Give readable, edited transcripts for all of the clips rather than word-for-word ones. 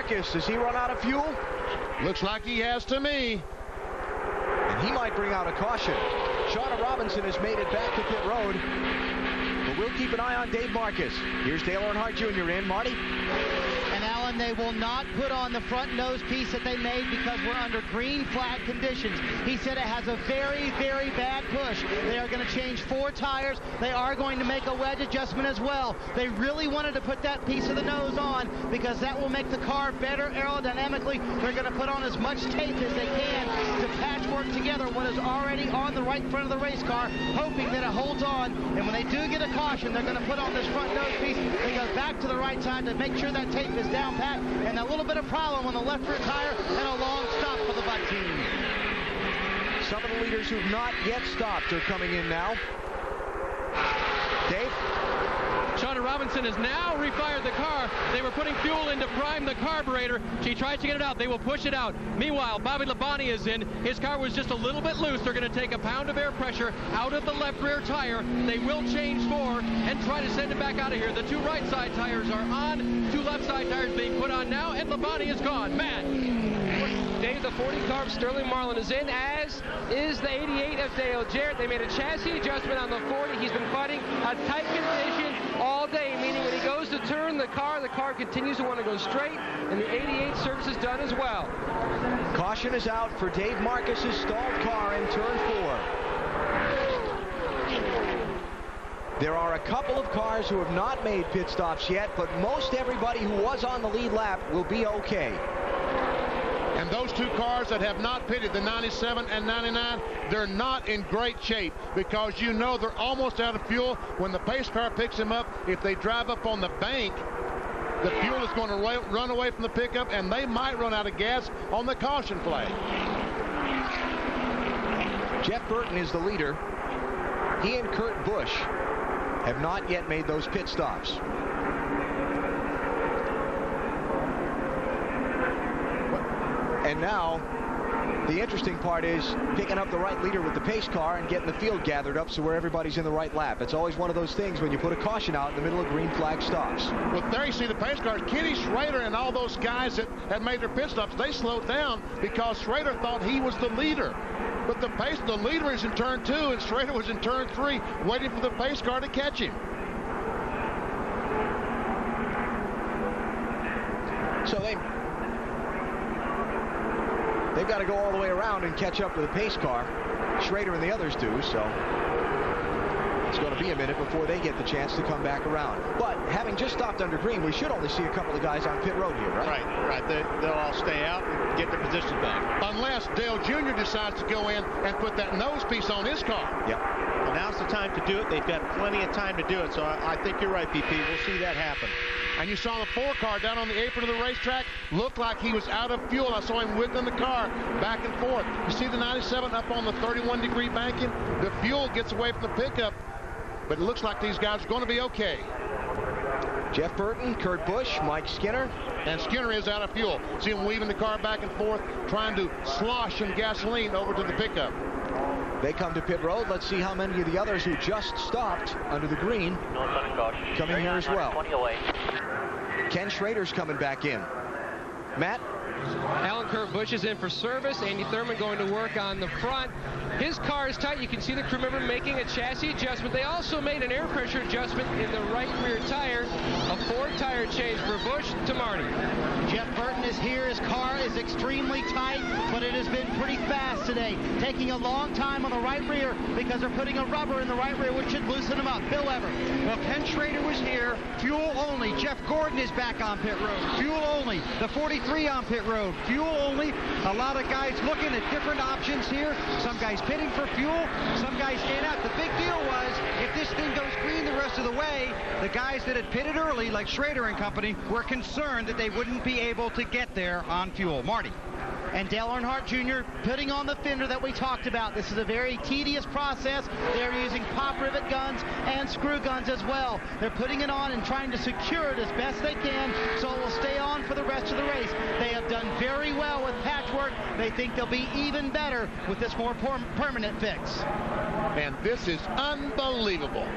Marcus, does he run out of fuel? Looks like he has to me. And he might bring out a caution. Shauna Robinson has made it back to pit road. But we'll keep an eye on Dave Marcus. Here's Dale Earnhardt Jr. in. Marty? And Alan, they will not put on the front nose piece that they made because we're under green flag conditions. He said it has a very, very bad push. They are going to change 4 tires. They are going to make a wedge adjustment as well. They really wanted to put that piece of the nose on because that will make the car better aerodynamically. They're going to put on as much tape as they can to patchwork together what is already on the right front of the race car, hoping that it holds on. And when they do get a caution, they're going to put on this front nose piece and go back to the right side to make sure that tape is down pat, and a little bit of problem on the left rear tire and a long stop for the Butt team. Some of the leaders who've not yet stopped are coming in now. Dave? Shauna Robinson has now refired the car. They were putting fuel in to prime the carburetor. She tries to get it out. They will push it out. Meanwhile, Bobby Labonte is in. His car was just a little bit loose. They're going to take a pound of air pressure out of the left rear tire. They will change 4 and try to send it back out of here. The 2 right side tires are on. 2 left side tires being put on now, and Labonte is gone. Matt? Dave, the 40 car of Sterling Marlin is in, as is the 88 of Dale Jarrett. They made a chassis adjustment on the 40. He's been fighting a tight condition all day, meaning when he goes to turn the car continues to want to go straight, and the 88 service is done as well. Caution is out for Dave Marcus's stalled car in turn 4. There are a couple of cars who have not made pit stops yet, but most everybody who was on the lead lap will be okay. And those 2 cars that have not pitted, the 97 and 99, they're not in great shape because you know they're almost out of fuel. When the pace car picks them up, if they drive up on the bank, the fuel is going to run away from the pickup, and they might run out of gas on the caution flag. Jeff Burton is the leader. He and Kurt Busch have not yet made those pit stops. And now, the interesting part is picking up the right leader with the pace car and getting the field gathered up so where everybody's in the right lap. It's always one of those things when you put a caution out in the middle of green flag stops. Well, there you see the pace cars. Kenny Schrader and all those guys that had made their pit stops, they slowed down because Schrader thought he was the leader. But the leader is in turn 2, and Schrader was in turn 3, waiting for the pace car to catch him. So they've got to go all the way around and catch up to the pace car. Schrader and the others do, so it's going to be a minute before they get the chance to come back around. But having just stopped under green, we should only see a couple of guys on pit road here, right? Right. They'll all stay out and get their position back. Unless Dale Jr. decides to go in and put that nose piece on his car. Yep. Well, now's the time to do it. They've got plenty of time to do it, so I think you're right, BP. We'll see that happen. And you saw the 4 car down on the apron of the racetrack looked like he was out of fuel. I saw him whipping the car back and forth. You see the 97 up on the 31-degree banking? The fuel gets away from the pickup, but it looks like these guys are going to be okay. Jeff Burton, Kurt Busch, Mike Skinner. And Skinner is out of fuel. See him weaving the car back and forth, trying to slosh some gasoline over to the pickup. They come to pit road. Let's see how many of the others who just stopped under the green come in here as well. Ken Schrader's coming back in. Matt? Alan Kurt Busch is in for service. Andy Thurman going to work on the front. His car is tight. You can see the crew member making a chassis adjustment. They also made an air pressure adjustment in the right rear tire. A 4 tire change for Busch to Marty. Jeff Burton is here. His car is extremely tight, but it has been pretty fast today. Taking a long time on the right rear because they're putting a rubber in the right rear, which should loosen him up. Bill Weber. Well, Ken Schrader was here. Fuel only. Jeff Gordon is back on pit road. Fuel only. The 43 on pit road. Fuel only. A lot of guys looking at different options here. Some guys pitting for fuel. Some guys staying out. The big deal was if this thing goes green the rest of the way, the guys that had pitted early, like Schrader and company, were concerned that they wouldn't be able to get there on fuel. Marty. And Dale Earnhardt Jr. putting on the fender that we talked about. This is a very tedious process. They're using pop rivet guns and screw guns as well. They're putting it on and trying to secure it as best they can so it will stay on for the rest of the race. They have done very well with patchwork. They think they'll be even better with this more permanent fix. And this is unbelievable.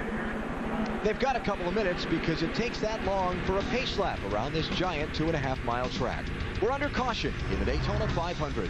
They've got a couple of minutes because it takes that long for a pace lap around this giant 2.5-mile track. We're under caution in the Daytona 500.